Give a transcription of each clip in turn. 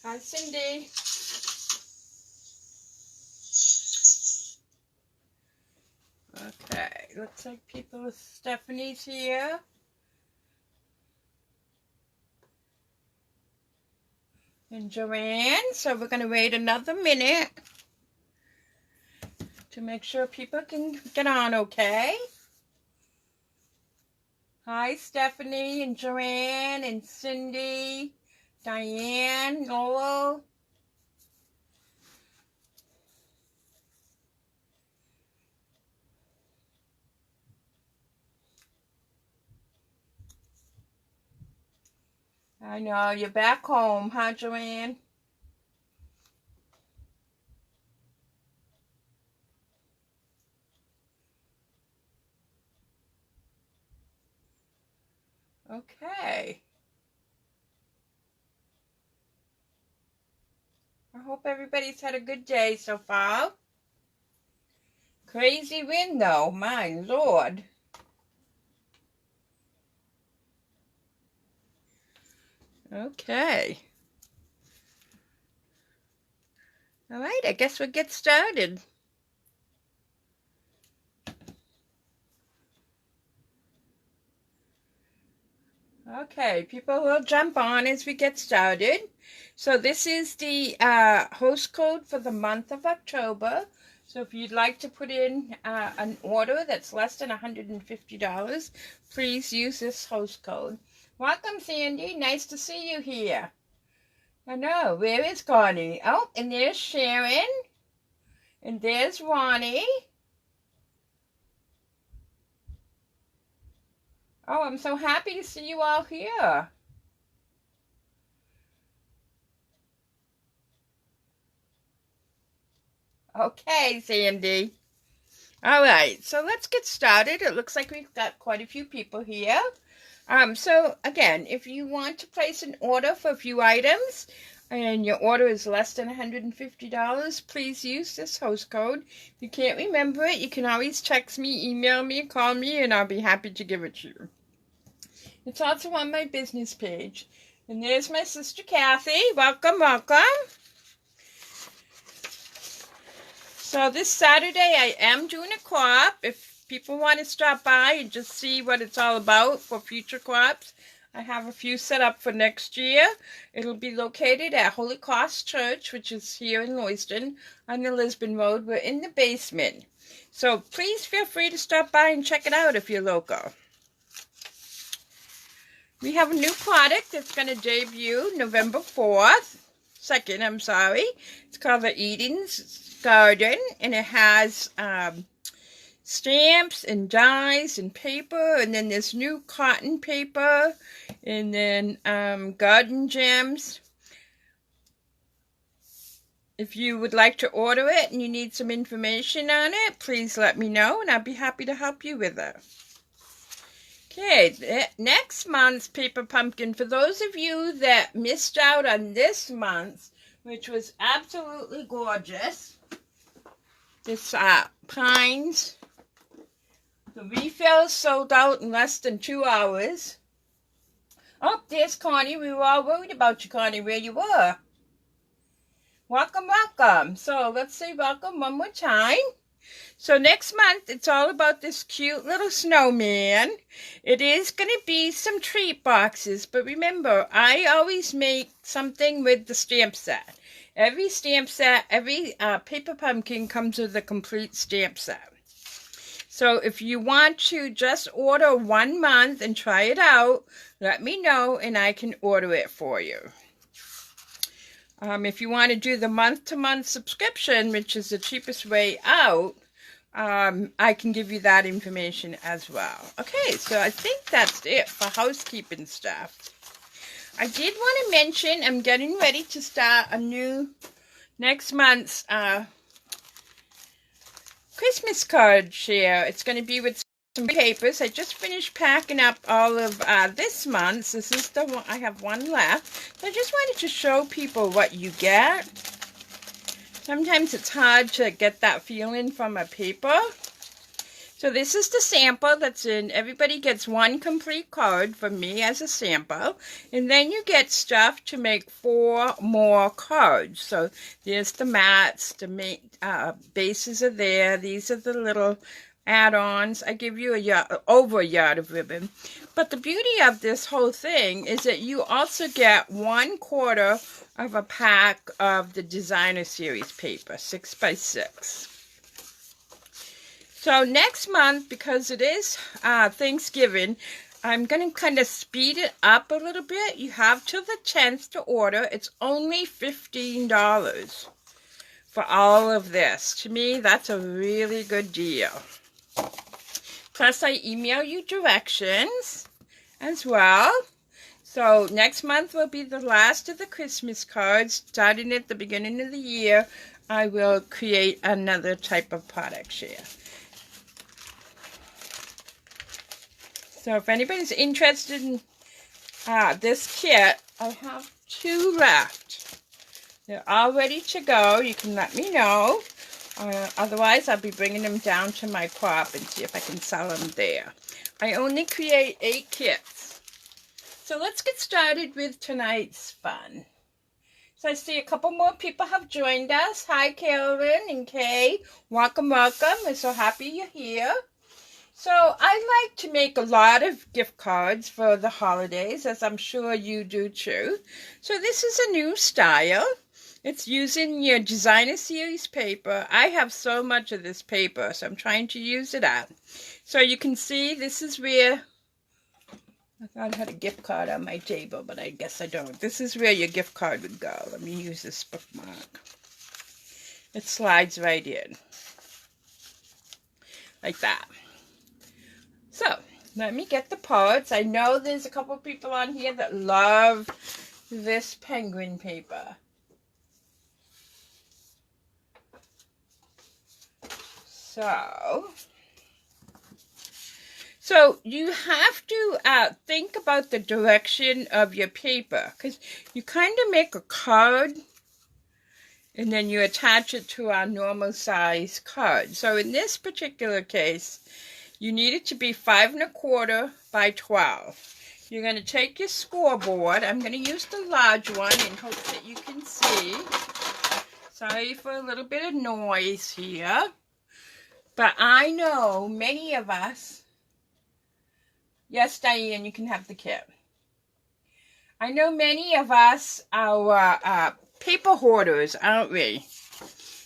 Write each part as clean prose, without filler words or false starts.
Hi, Cindy. Okay, looks like Stephanie's here. And Joanne, so we're going to wait another minute to make sure people can get on, okay? Hi, Stephanie and Joanne and Cindy, Diane, Noel. I know, you're back home, huh, Joanne? Okay. I hope everybody's had a good day so far. Crazy wind, though, my Lord. Okay. All right, I guess we'll get started. Okay, people will jump on as we get started. So this is the host code for the month of October. So if you'd like to put in an order that's less than $150, please use this host code. Welcome, Sandy. Nice to see you here. I know. Where is Connie? Oh, and there's Sharon. And there's Ronnie. Oh, I'm so happy to see you all here. Okay, Sandy. All right, so let's get started. It looks like we've got quite a few people here. So again, if you want to place an order for a few items and your order is less than $150, please use this host code. If you can't remember it, you can always text me, email me, call me, and I'll be happy to give it to you. It's also on my business page. And there's my sister Kathy. Welcome, welcome. So this Saturday I am doing a co-op. If people want to stop by and just see what it's all about for future co-ops, I have a few set up for next year. It'll be located at Holy Cross Church, which is here in Lewiston on the Lisbon Road. We're in the basement. So please feel free to stop by and check it out if you're local. We have a new product that's going to debut November 2nd, I'm sorry. It's called the Eden's Garden, and it has stamps and dies and paper, and then this new cotton paper, and then garden gems. If you would like to order it and you need some information on it, please let me know, and I'll be happy to help you with it. Okay, next month's Paper Pumpkin, for those of you that missed out on this month's, which was absolutely gorgeous, this Pines, the refills sold out in less than 2 hours. Oh, there's Connie. We were all worried about you, Connie, where you were. Welcome, welcome. So let's say welcome one more time. So next month, it's all about this cute little snowman. It is going to be some treat boxes, but remember, I always make something with the stamp set. Every stamp set, every Paper Pumpkin comes with a complete stamp set. So if you want to just order 1 month and try it out, let me know and I can order it for you. If you want to do the month-to-month subscription, which is the cheapest way out, I can give you that information as well. Okay, so I think that's it for housekeeping stuff. I did want to mention I'm getting ready to start a new next month's Christmas card share. It's going to be with some papers. I just finished packing up all of this month's. This is the one. I have one left. So I just wanted to show people what you get. Sometimes it's hard to get that feeling from a paper. So this is the sample that's in. Everybody gets one complete card from me as a sample. And then you get stuff to make 4 more cards. So there's the mats, the bases are there. These are the little add-ons. I give you over a yard of ribbon. But the beauty of this whole thing is that you also get 1/4 of a pack of the Designer Series paper, 6x6. So next month, because it is Thanksgiving, I'm going to kind of speed it up a little bit. You have till the 10th to order. It's only $15 for all of this. To me, that's a really good deal. Plus, I email you directions as well. So next month will be the last of the Christmas cards. Starting at the beginning of the year, I will create another type of product share. So if anybody's interested in this kit, I have 2 left. They're all ready to go. You can let me know. Otherwise, I'll be bringing them down to my co-op and see if I can sell them there. I only create 8 kits. So let's get started with tonight's fun. So I see a couple more people have joined us. Hi, Carolyn and Kay. Welcome, welcome. We're so happy you're here. So I like to make a lot of gift cards for the holidays, as I'm sure you do too. So this is a new style. It's using your Designer Series paper. I have so much of this paper, so I'm trying to use it up. So you can see this is where, I thought I had a gift card on my table, but I guess I don't. This is where your gift card would go. Let me use this bookmark. It slides right in, like that. So, let me get the parts. I know there's a couple people on here that love this penguin paper. So you have to think about the direction of your paper, because you kind of make a card and then you attach it to our normal size card. So in this particular case, you need it to be 5 1/4 by 12. You're going to take your scoreboard. I'm going to use the large one in hopes that you can see. Sorry for a little bit of noise here. But I know many of us, yes, Diane, you can have the kit. I know many of us are paper hoarders, aren't we?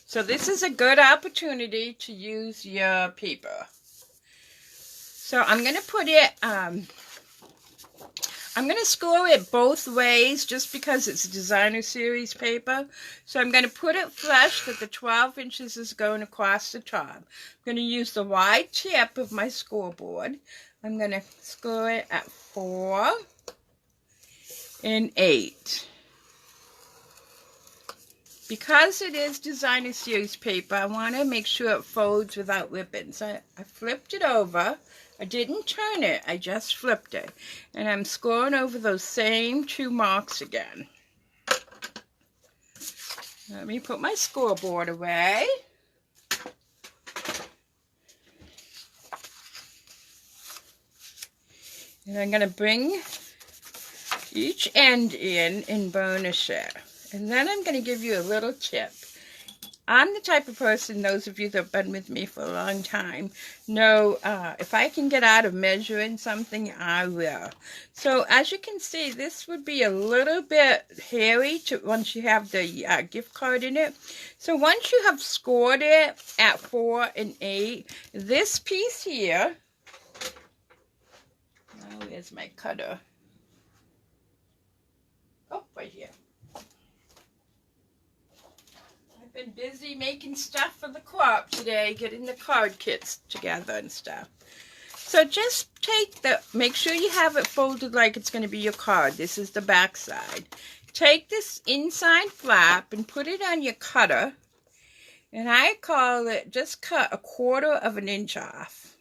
So this is a good opportunity to use your paper. So I'm going to put it, I'm going to score it both ways just because it's Designer Series paper. So I'm going to put it flush that the 12 inches is going across the top. I'm going to use the wide tip of my scoreboard. I'm going to score it at 4 and 8. Because it is Designer Series paper, I want to make sure it folds without ribbons. I flipped it over. I didn't turn it, I just flipped it. And I'm scoring over those same 2 marks again. Let me put my scoreboard away. And I'm going to bring each end in and burnish it. And then I'm going to give you a little tip. I'm the type of person, those of you that have been with me for a long time, know if I can get out of measuring something, I will. So as you can see, this would be a little bit hairy once you have the gift card in it. So once you have scored it at 4 and 8, this piece here, oh, where's my cutter? Oh, right here. Been busy making stuff for the co-op today, getting the card kits together and stuff. So just make sure you have it folded like it's going to be your card. This is the back side. Take this inside flap and put it on your cutter. And I call it, just cut 1/4 of an inch off.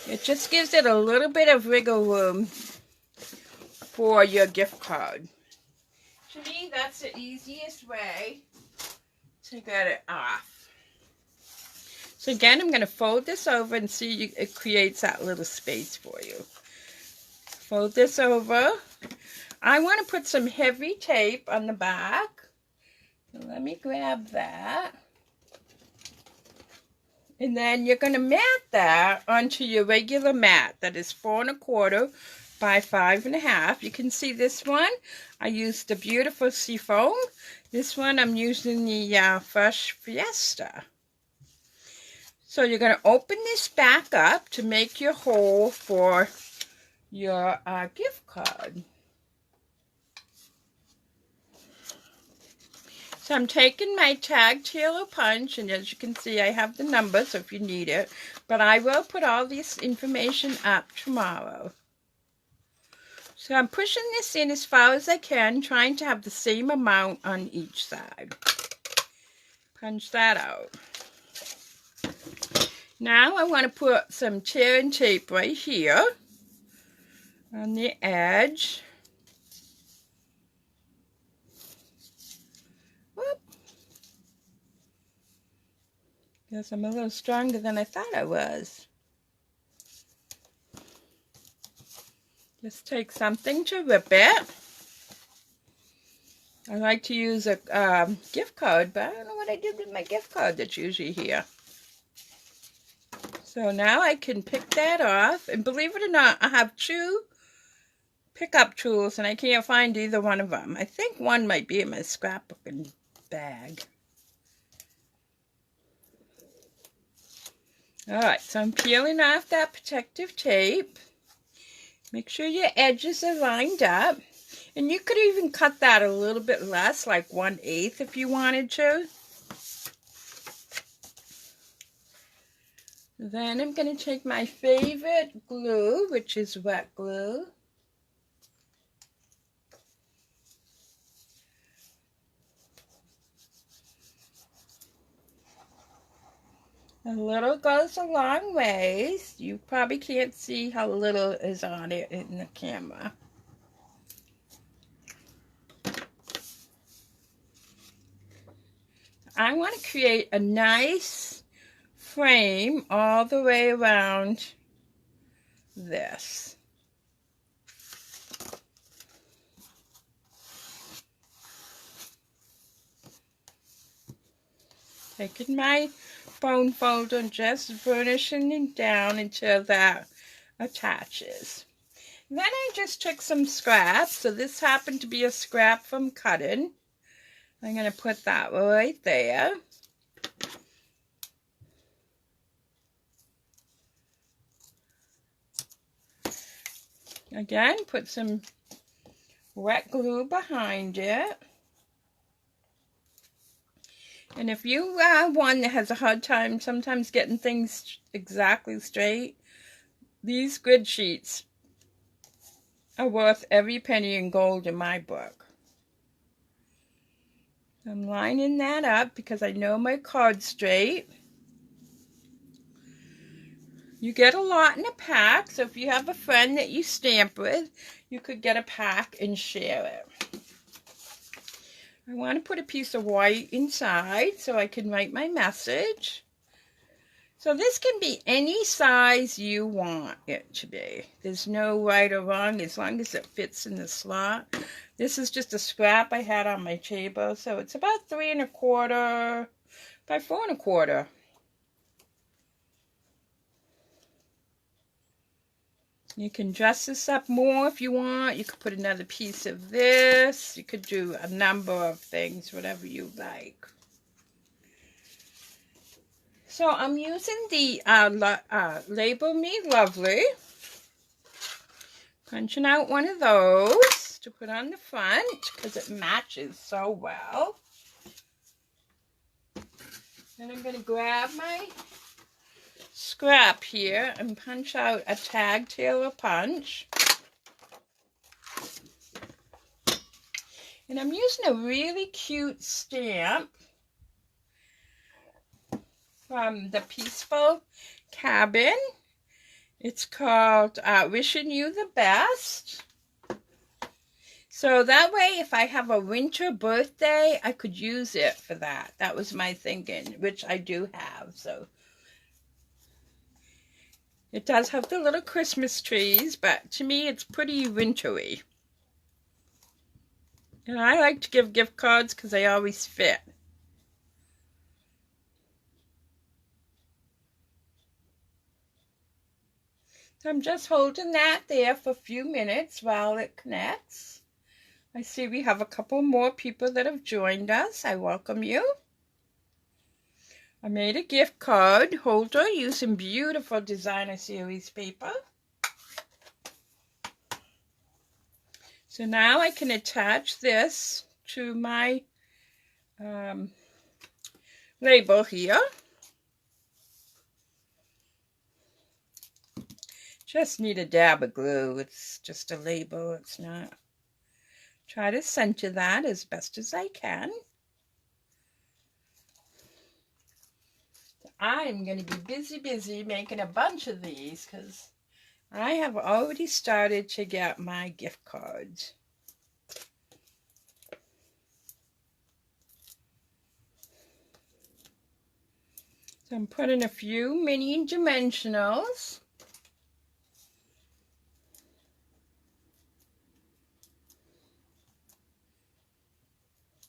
It just gives it a little bit of wiggle room for your gift card. To me, that's the easiest way to get it off. So again, I'm going to fold this over and see it creates that little space for you. Fold this over. I want to put some heavy tape on the back. So let me grab that. And then you're going to mat that onto your regular mat that is 4 1/4 by 5 1/2. You can see this one. I used the beautiful Seafoam. This one I'm using the Fresh Fiesta. So you're going to open this back up to make your hole for your gift card. So I'm taking my Tag Tailor Punch, and as you can see, I have the numbers if you need it. But I will put all this information up tomorrow. So I'm pushing this in as far as I can, trying to have the same amount on each side. Punch that out. Now I want to put some tear and tape right here on the edge. Whoop. Guess I'm a little stronger than I thought I was. Just take something to rip it. I like to use a gift card, but I don't know what I did with my gift card that's usually here. So now I can pick that off, and believe it or not, I have 2 pickup tools, and I can't find either one of them. I think one might be in my scrapbooking bag. Alright, so I'm peeling off that protective tape. Make sure your edges are lined up, and you could even cut that a little bit less, like 1/8 if you wanted to. Then I'm going to take my favorite glue, which is wet glue. A little goes a long ways. You probably can't see how little is on it in the camera. I want to create a nice frame all the way around this. Taking my bone folder and just burnishing it down until that attaches. Then I just took some scraps. So this happened to be a scrap from cutting. I'm going to put that right there. Again, put some wet glue behind it. And if you are one that has a hard time sometimes getting things exactly straight, these grid sheets are worth every penny in gold in my book. I'm lining that up because I know my card's straight. You get a lot in a pack, so if you have a friend that you stamp with, you could get a pack and share it. I want to put a piece of white inside so I can write my message. So this can be any size you want it to be. There's no right or wrong as long as it fits in the slot. This is just a scrap I had on my table, so it's about 3 1/4 by 4 1/4. You can dress this up more if you want. You could put another piece of this. You could do a number of things, whatever you like. So I'm using the Label Me Lovely. Punching out one of those to put on the front because it matches so well. Then I'm going to grab my scrap here and punch out a Tag Tailor Punch. And I'm using a really cute stamp from the Peaceful Cabin. It's called Wishing You the Best. So that way, if I have a winter birthday, I could use it for that. That was my thinking, which I do have. So It does have the little Christmas trees, but to me it's pretty wintry. And I like to give gift cards because they always fit. So I'm just holding that there for a few minutes while it connects. I see we have a couple more people that have joined us. I welcome you. I made a gift card holder using beautiful designer series paper. So now I can attach this to my label here. Just need a dab of glue. It's just a label. It's not. Try to center that as best as I can. I'm going to be busy making a bunch of these because I have already started to get my gift cards. So I'm putting a few mini dimensionals.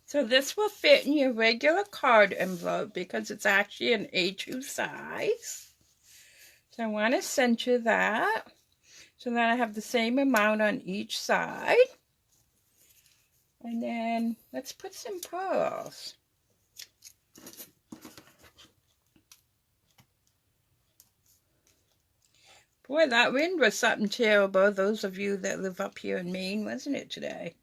So this will fit in your regular card envelope because it's actually an A2 size. So I want to center that so that I have the same amount on each side. And then let's put some pearls. Boy, that wind was something terrible, those of you that live up here in Maine, wasn't it, today?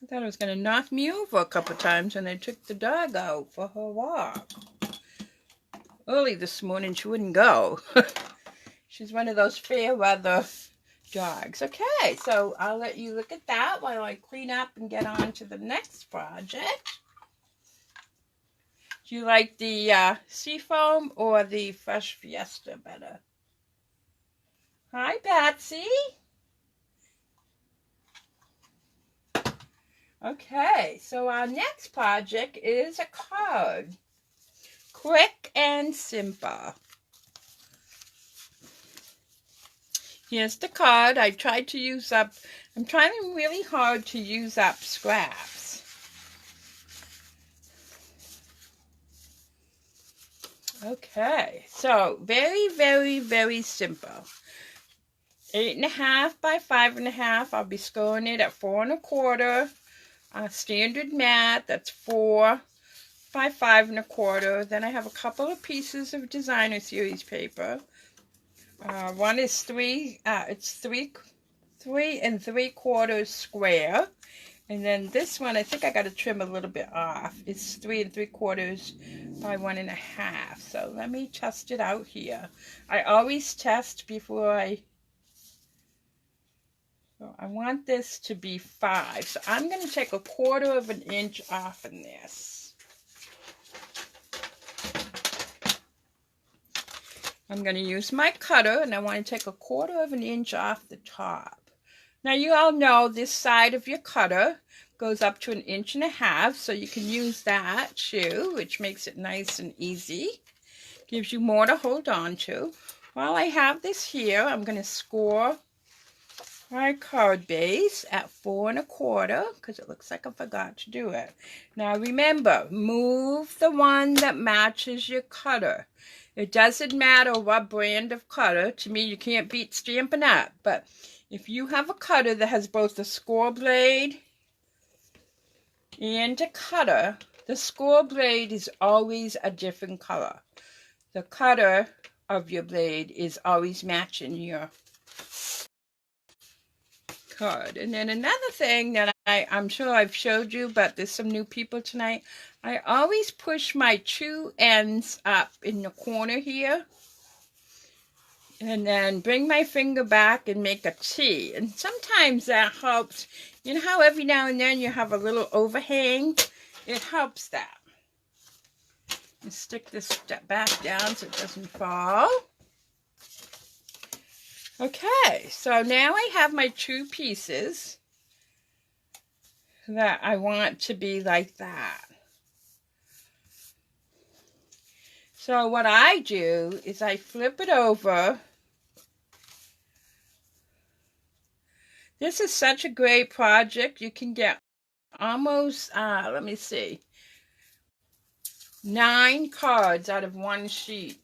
I thought it was going to knock me over a couple times when I took the dog out for her walk. Early this morning, she wouldn't go. She's one of those fair weather dogs. Okay, so I'll let you look at that while I clean up and get on to the next project. Do you like the Seafoam or the Fresh Fiesta better? Hi, Patsy. Okay, so our next project is a card. Quick and simple. Here's the card. I'm trying really hard to use up scraps. Okay, so very simple. 8.5 by 5.5. I'll be scoring it at 4 1/4. Standard mat, that's 4 by 5 1/4. Then I have a couple of pieces of designer series paper. One is 3 3 3 3/4 square, and then this one I think I got to trim a little bit off. It's 3 3/4 by 1.5. So let me test it out here. I always test before So I want this to be 5. So I'm going to take 1/4 of an inch off in this. I'm going to use my cutter, and I want to take 1/4 of an inch off the top. Now you all know this side of your cutter goes up to 1.5 inches, so you can use that too, which makes it nice and easy. Gives you more to hold on to. While I have this here, I'm going to score my card base at 4 1/4 because it looks like I forgot to do it. Now remember, move the one that matches your cutter. It doesn't matter what brand of cutter. To me, you can't beat Stampin' Up! But if you have a cutter that has both a score blade and a cutter, the score blade is always a different color. The cutter of your blade is always matching your card. And then another thing that I'm sure I've showed you, but there's some new people tonight. I always push my 2 ends up in the corner here. And then bring my finger back and make a T. And sometimes that helps. You know how every now and then you have a little overhang? It helps that. And stick this back down so it doesn't fall. Okay, so now I have my 2 pieces that I want to be like that. So what I do is I flip it over This is such a great project. You can get almost, let me see, 9 cards out of one sheet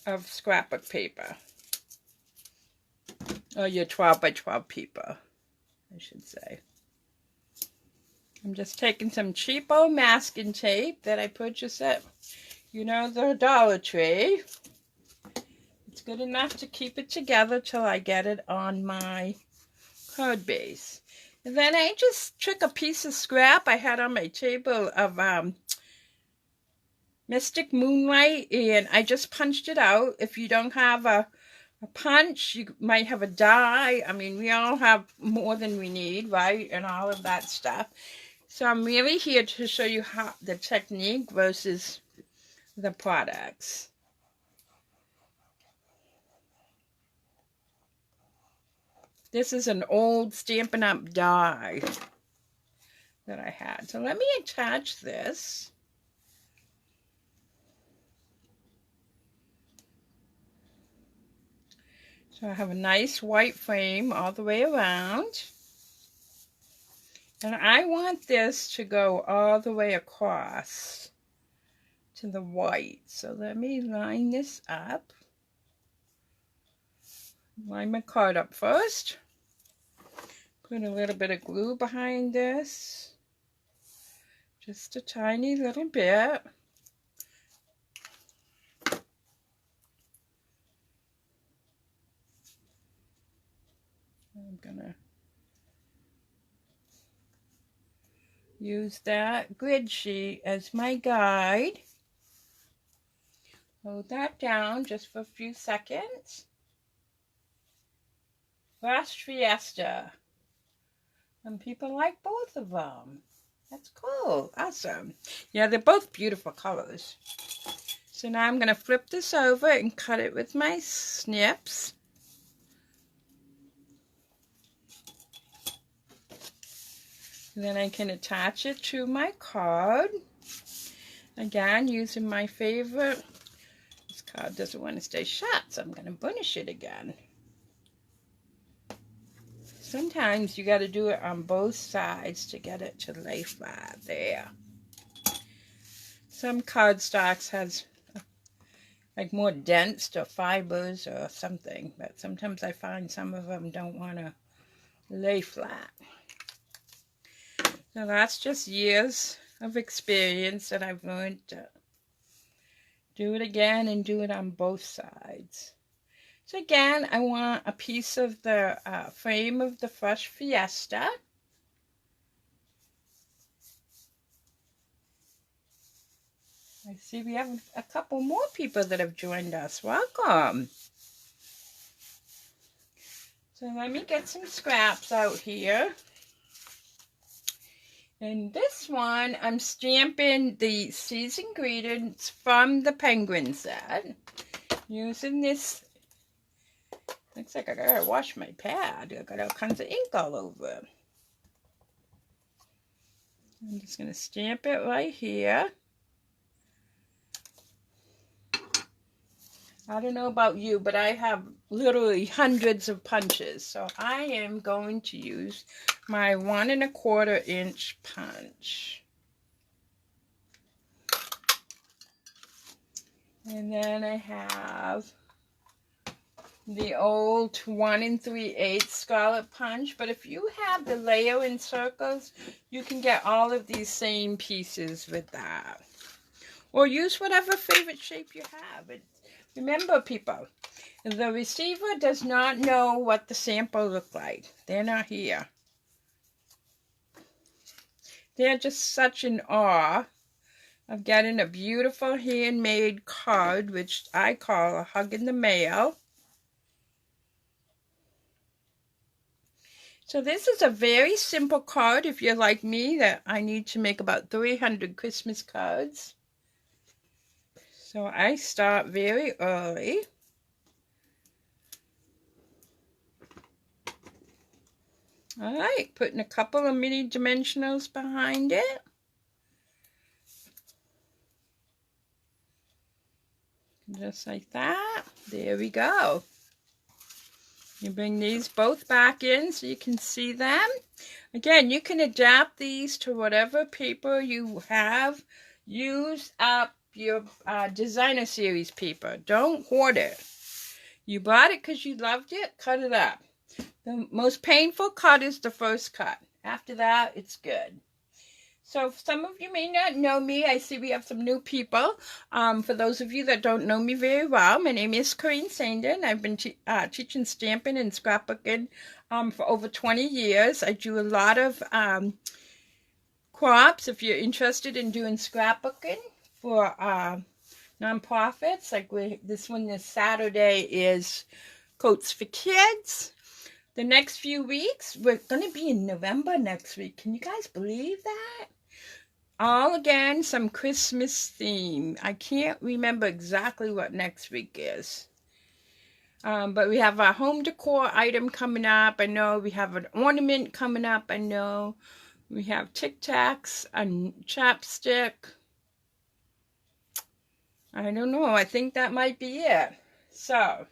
of scrapbook paper. Or your 12 by 12 paper, I should say. I'm just taking some cheapo masking tape that I purchased at, the Dollar Tree. It's good enough to keep it together till I get it on my card base. And then I just took a piece of scrap I had on my table of Mystic Moonlight, and I just punched it out. If you don't have a punch, you might have a die. I mean, we all have more than we need, right? And all of that stuff. So I'm really here to show you how the technique versus the products. This is an old Stampin' Up! Die that I had. So let me attach this. So I have a nice white frame all the way around. And I want this to go all the way across to the white. So let me line this up. Line my card up first. Put a little bit of glue behind this. Just a tiny little bit. I'm gonna use that grid sheet as my guide. Hold that down just for a few seconds. Frost Fiesta. And people like both of them. That's cool. Awesome. Yeah, they're both beautiful colors. So now I'm going to flip this over and cut it with my snips. And then I can attach it to my card. Again, using my favorite. This card doesn't want to stay shut, so I'm going to burnish it again. Sometimes you got to do it on both sides to get it to lay flat. There. Some cardstocks has like more dense or fibers or something, but sometimes I find some of them don't want to lay flat. So that's just years of experience that I've learned to do it again and do it on both sides. So again, I want a piece of the frame of the Frost Fiesta. I see we have a couple more people that have joined us. Welcome. So let me get some scraps out here. And this one, I'm stamping the Seasoned Ingredients from the Penguin set. Using this. Looks like I gotta wash my pad. I got all kinds of ink all over it. I'm just gonna stamp it right here. I don't know about you, but I have literally hundreds of punches. So I am going to use my 1 1/4 inch punch. And then I have the old 1 3/8 Scarlet punch. But if you have the layer in circles, you can get all of these same pieces with that. Or use whatever favorite shape you have. Remember, people, the receiver does not know what the sample look like. They're not here. They're just such in awe of getting a beautiful handmade card, which I call a hug in the mail. So this is a very simple card if you're like me, that I need to make about 300 Christmas cards. So I start very early. All right, putting a couple of mini dimensionals behind it. Just like that. There we go. You bring these both back in so you can see them. Again, you can adapt these to whatever paper you have. Use up your designer series paper. Don't hoard it. You bought it because you loved it, cut it up. The most painful cut is the first cut. After that, it's good. So some of you may not know me. I see we have some new people. For those of you that don't know me very well, my name is Corinne Sandin. I've been teaching stamping and scrapbooking for over 20 years. I do a lot of co-ops if you're interested in doing scrapbooking for nonprofits. Like this one this Saturday is Coats for Kids. The next few weeks, we're going to be in November next week. Can you guys believe that? All again, some Christmas theme. I can't remember exactly what next week is. But we have our home decor item coming up. I know we have an ornament coming up. I know we have Tic Tacs and chapstick. I don't know. I think that might be it. So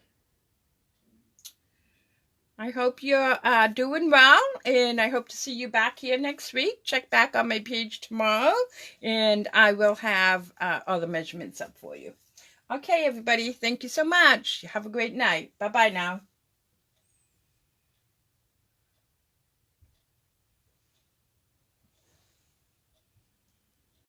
I hope you're doing well, and I hope to see you back here next week. Check back on my page tomorrow, and I will have all the measurements up for you. Okay, everybody, thank you so much. Have a great night. Bye-bye now.